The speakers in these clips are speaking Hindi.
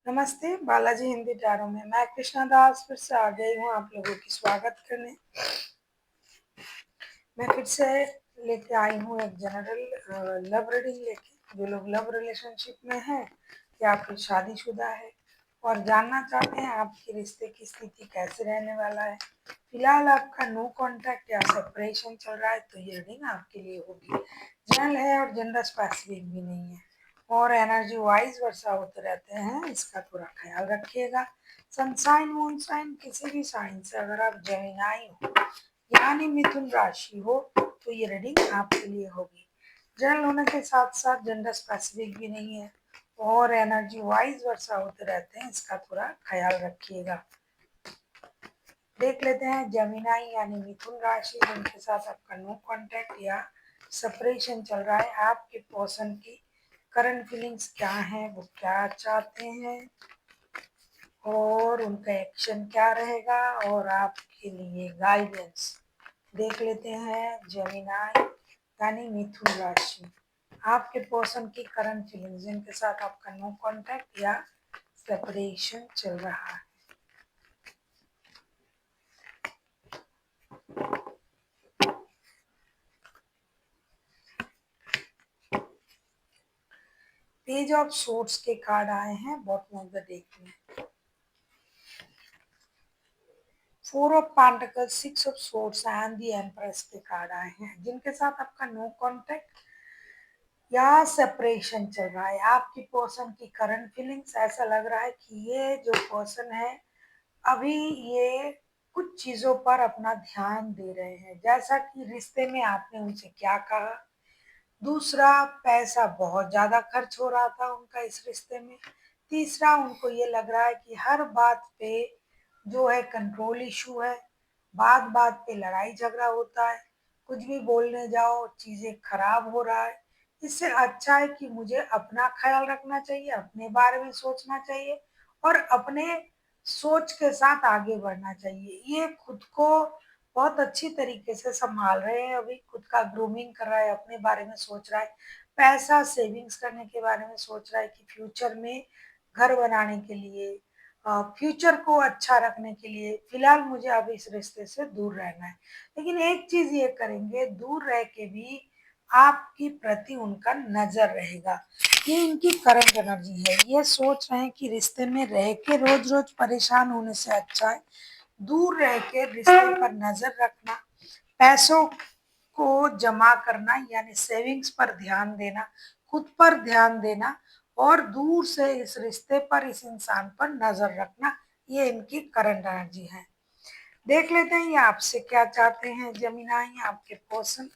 नमस्ते, बालाजी हिंदी टैरो में मैं कृष्णा दास फिर से आ गई हूँ आप लोगों की स्वागत करने। मैं फिर से लेके आई हूँ एक जनरल लव रीडिंग लेके। जो लोग लव रिलेशनशिप में हैं या फिर शादीशुदा है और जानना चाहते हैं आपके रिश्ते की स्थिति कैसे रहने वाला है, फिलहाल आपका नो कॉन्टैक्ट या सेपरेशन चल रहा है, तो ये रीडिंग आपके लिए होगी। जनरल है और जेंडर स्पेसिफिक भी नहीं है और एनर्जी वाइज वर्षा होते रहते हैं, इसका थोड़ा ख्याल रखिएगा। सनसाइन मून साइन किसी भी साइन से अगर आप जेमिनाई हो यानी मिथुन राशि हो तो ये रीडिंग आपके लिए होगी। जनरल होने के साथ साथ जेंडर स्पेसिफिक भी नहीं है और एनर्जी वाइज वर्षा होते रहते हैं, इसका थोड़ा ख्याल रखिएगा। देख लेते हैं जेमिनाई यानी मिथुन राशि जिनके साथ आपका नो कांटेक्ट या सेपरेशन चल रहा है, आपके पर्सन की करंट फीलिंग्स क्या है, वो क्या चाहते हैं और उनका एक्शन क्या रहेगा और आपके लिए गाइडेंस। देख लेते हैं जेमिनाई यानी मिथुन राशि, आपके पर्सन की करंट फीलिंग्स जिनके साथ आपका नो कांटेक्ट या सेपरेशन चल रहा है। पेज ऑफ सोर्ट्स के कार्ड आए हैं बॉटम ऑफ द डेक में। Four of pentacles, six of sorts and the empress के कार्ड आए हैं जिनके साथ आपका नो कांटेक्ट या सेपरेशन चल रहा है। आपकी पर्सन की करंट फीलिंग्स, ऐसा लग रहा है कि ये जो पर्सन है अभी ये कुछ चीजों पर अपना ध्यान दे रहे हैं, जैसा कि रिश्ते में आपने उनसे क्या कहा। दूसरा, पैसा बहुत ज्यादा खर्च हो रहा था उनका इस रिश्ते में। तीसरा, उनको ये लग रहा है कि हर बात पे जो है कंट्रोल इशू है, बात बात पे लड़ाई झगड़ा होता है, कुछ भी बोलने जाओ चीजें खराब हो रहा है। इससे अच्छा है कि मुझे अपना ख्याल रखना चाहिए, अपने बारे में सोचना चाहिए और अपने सोच के साथ आगे बढ़ना चाहिए। ये खुद को बहुत अच्छी तरीके से संभाल रहे हैं, अभी खुद का ग्रूमिंग कर रहा है, अपने बारे में सोच रहा है, पैसा सेविंग्स करने के बारे में सोच रहा है कि फ्यूचर में घर बनाने के लिए, फ्यूचर को अच्छा रखने के लिए फिलहाल मुझे अब इस रिश्ते से दूर रहना है। लेकिन एक चीज ये करेंगे, दूर रह के भी आपकी प्रति उनका नजर रहेगा। ये इनकी करंट एनर्जी है, ये सोच रहे हैं कि रिश्ते में रह के रोज रोज परेशान होने से अच्छा है दूर रह के रिश्ते पर नजर रखना, पैसों को जमा करना यानी सेविंग्स पर ध्यान देना, खुद पर ध्यान देना और दूर से इस रिश्ते पर, इस इंसान पर नजर रखना। ये इनकी करंट एनर्जी है। देख लेते हैं ये आपसे क्या चाहते हैं जेमिनाई, आपके पर्सन।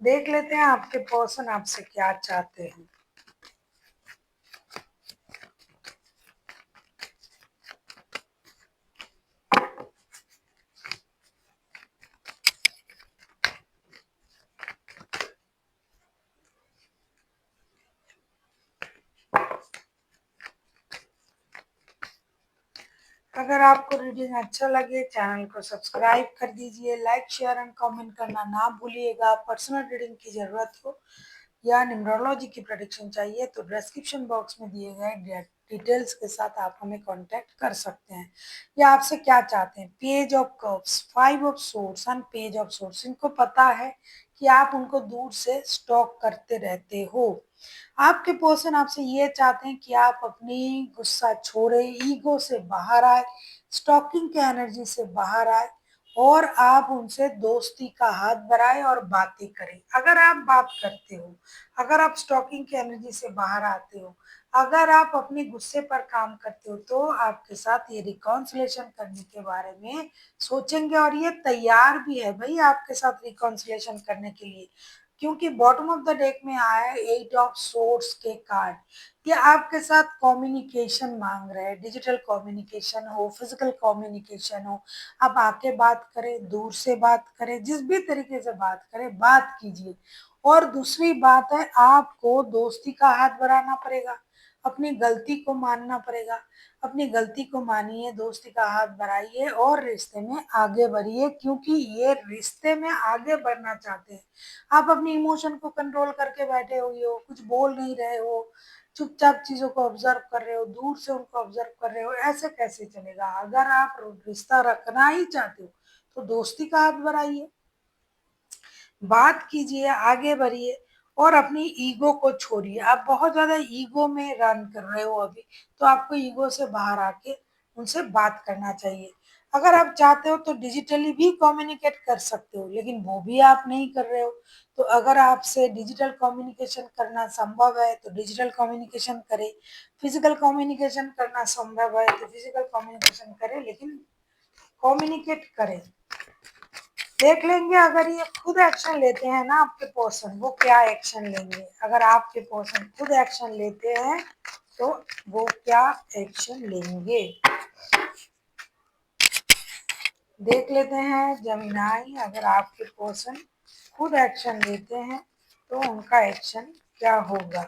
देख लेते हैं आपके पर्सन आपसे क्या चाहते हैं। अगर आपको रीडिंग अच्छा लगे चैनल को सब्सक्राइब कर दीजिए, लाइक शेयर एंड कमेंट करना ना भूलिएगा। पर्सनल रीडिंग की जरूरत हो या न्यूमरोलॉजी की प्रेडिक्शन चाहिए तो डिस्क्रिप्शन बॉक्स में दिए गए डिटेल्स के साथ आप हमें कांटेक्ट कर सकते हैं। या आपसे क्या चाहते हैं, page of cups, five of source and page of source. इनको पता है कि आप उनको दूर से स्टॉक करते रहते हो। आपके पर्सन आपसे ये चाहते हैं कि आप अपनी गुस्सा छोड़े, ईगो से बाहर आए, स्टॉकिंग के एनर्जी से बाहर आए और आप उनसे दोस्ती का हाथ बढ़ाएं और बातें करें। अगर आप बात करते हो, अगर आप स्टॉकिंग की एनर्जी से बाहर आते हो, अगर आप अपने गुस्से पर काम करते हो तो आपके साथ ये रिकॉन्सिलेशन करने के बारे में सोचेंगे और ये तैयार भी है भाई आपके साथ रिकॉन्सिलेशन करने के लिए। क्योंकि बॉटम ऑफ द डेक में आया है 8 ऑफ सोर्ड्स के कार्ड। ये आपके साथ कम्युनिकेशन मांग रहे हैं, डिजिटल कम्युनिकेशन हो, फिजिकल कम्युनिकेशन हो, आप आके बात करें, दूर से बात करें, जिस भी तरीके से बात करें, बात कीजिए। और दूसरी बात है, आपको दोस्ती का हाथ बढ़ाना पड़ेगा, अपनी गलती को मानना पड़ेगा। अपनी गलती को मानिए, दोस्ती का हाथ बढ़ाइए और रिश्ते में आगे बढ़िए, क्योंकि ये रिश्ते में आगे बढ़ना चाहते हैं। आप अपनी इमोशन को कंट्रोल करके बैठे हुए हो, कुछ बोल नहीं रहे हो, चुपचाप चीजों को ऑब्जर्व कर रहे हो, दूर से उनको ऑब्जर्व कर रहे हो, ऐसे कैसे चलेगा। अगर आप रिश्ता रखना ही चाहते हो तो दोस्ती का हाथ बढ़ाइए, बात कीजिए, आगे बढ़िए और अपनी ईगो को छोड़िए। आप बहुत ज्यादा ईगो में रन कर रहे हो अभी, तो आपको ईगो से बाहर आके उनसे बात करना चाहिए। अगर आप चाहते हो तो डिजिटली भी कम्युनिकेट कर सकते हो, लेकिन वो भी आप नहीं कर रहे हो। तो अगर आपसे डिजिटल कम्युनिकेशन करना संभव है तो डिजिटल कम्युनिकेशन करें, फिजिकल कम्युनिकेशन करना संभव है तो फिजिकल कम्युनिकेशन करें, लेकिन कम्युनिकेट करें। देख लेंगे अगर ये खुद एक्शन लेते हैं ना आपके पर्सन, वो क्या एक्शन लेंगे। अगर आपके पर्सन खुद एक्शन लेते हैं तो वो क्या एक्शन लेंगे, देख लेते हैं। जमीनाई, अगर आपके पर्सन खुद एक्शन लेते हैं तो उनका एक्शन क्या होगा।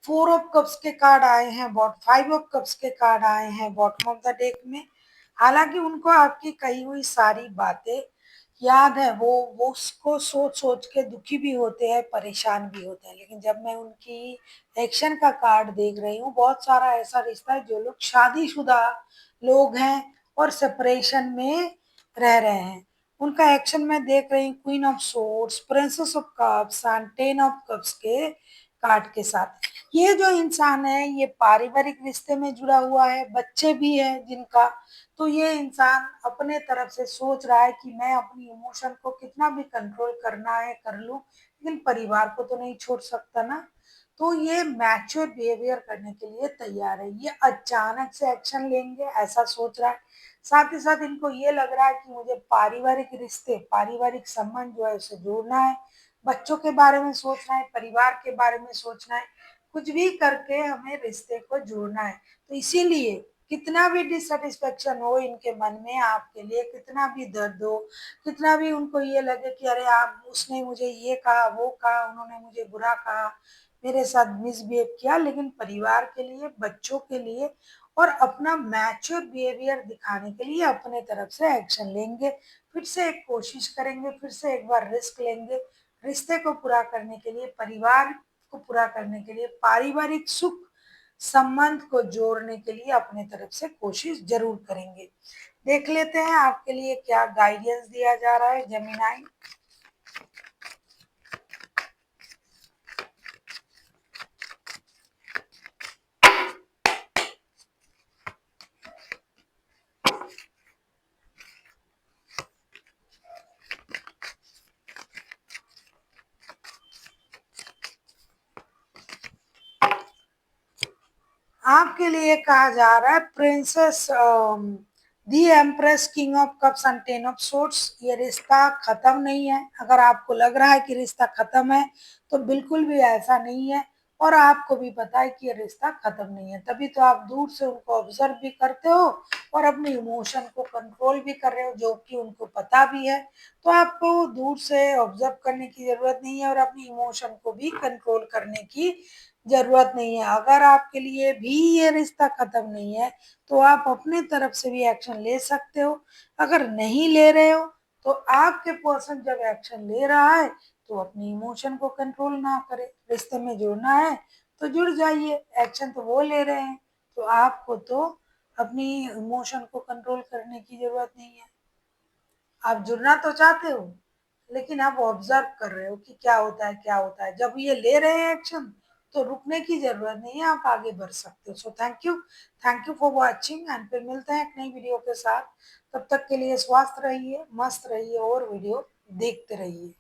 फोर ऑफ कप्स के कार्ड आए हैं, फाइव ऑफ कप्स के कार्ड आए हैं बॉटम ऑफ द डेक में। हालांकि उनको आपकी कही हुई सारी बातें याद है, वो उसको सोच सोच के दुखी भी होते हैं, परेशान भी होते हैं। लेकिन जब मैं उनकी एक्शन का कार्ड देख रही हूँ, बहुत सारा ऐसा रिश्ता है जो लोग शादीशुदा लोग हैं और सेपरेशन में रह रहे हैं। उनका एक्शन मैं देख रही हूँ queen of swords, princess of cups and ten of cups के कार्ड के साथ। ये जो इंसान है ये पारिवारिक रिश्ते में जुड़ा हुआ है, बच्चे भी हैं जिनका। तो ये इंसान अपने तरफ से सोच रहा है कि मैं अपनी इमोशन को कितना भी कंट्रोल करना है कर लूं, लेकिन परिवार को तो नहीं छोड़ सकता ना। तो ये मैच्योर बिहेवियर करने के लिए तैयार है, ये अचानक से एक्शन लेंगे ऐसा सोच रहा है। साथ ही साथ इनको ये लग रहा है कि मुझे पारिवारिक रिश्ते, पारिवारिक संबंध जो है उसे जोड़ना है, बच्चों के बारे में सोचना है, परिवार के बारे में सोचना है, कुछ भी करके हमें रिश्ते को जोड़ना है। तो इसीलिए कितना भी डिससेटिस्फेक्शन हो इनके मन में आपके लिए, कितना भी दर्द हो, कितना भी उनको ये लगे कि अरे आप उसने मुझे ये कहा, वो कहा, उन्होंने मुझे बुरा कहा, मेरे साथ मिसबिहेव किया, लेकिन परिवार के लिए, बच्चों के लिए और अपना मैच्योर बिहेवियर दिखाने के लिए अपने तरफ से एक्शन लेंगे। फिर से एक कोशिश करेंगे, फिर से एक बार रिस्क लेंगे, रिश्ते को पूरा करने के लिए, परिवार को पूरा करने के लिए, पारिवारिक सुख संबंध को जोड़ने के लिए अपने तरफ से कोशिश जरूर करेंगे। देख लेते हैं आपके लिए क्या गाइडेंस दिया जा रहा है जेमिनाई। आपके लिए कहा जा रहा है princess, the empress, king of cups and ten of swords. ये रिश्ता खत्म नहीं है। अगर आपको लग रहा है कि रिश्ता खत्म है तो बिल्कुल भी ऐसा नहीं है, और आपको भी पता है कि ये रिश्ता खत्म नहीं है, तभी तो आप दूर से उनको ऑब्जर्व भी करते हो और अपने इमोशन को कंट्रोल भी कर रहे हो, जो कि उनको पता भी है। तो आपको दूर से ऑब्जर्व करने की जरूरत नहीं है और अपनी इमोशन को भी कंट्रोल करने की जरूरत नहीं है। अगर आपके लिए भी ये रिश्ता खत्म नहीं है तो आप अपने तरफ से भी एक्शन ले सकते हो। अगर नहीं ले रहे हो तो आपके पर्सन जब एक्शन ले रहा है तो अपनी इमोशन को कंट्रोल ना करे, रिश्ते में जुड़ना है तो जुड़ जाइए, एक्शन तो वो ले रहे हैं, तो आपको तो अपनी इमोशन को कंट्रोल करने की जरूरत नहीं है। आप जुड़ना तो चाहते हो, लेकिन आप ऑब्जर्व कर रहे हो कि क्या होता है, क्या होता है। जब ये ले रहे हैं एक्शन, तो रुकने की ज़रूरत नहीं है, आप आगे बढ़ सकते हो। So thank you for watching and फिर मिलते हैं एक नई वीडियो के साथ। तब तक के लिए स्वस्थ रहिए, मस्त रहिए और वीडियो देखते रहिए।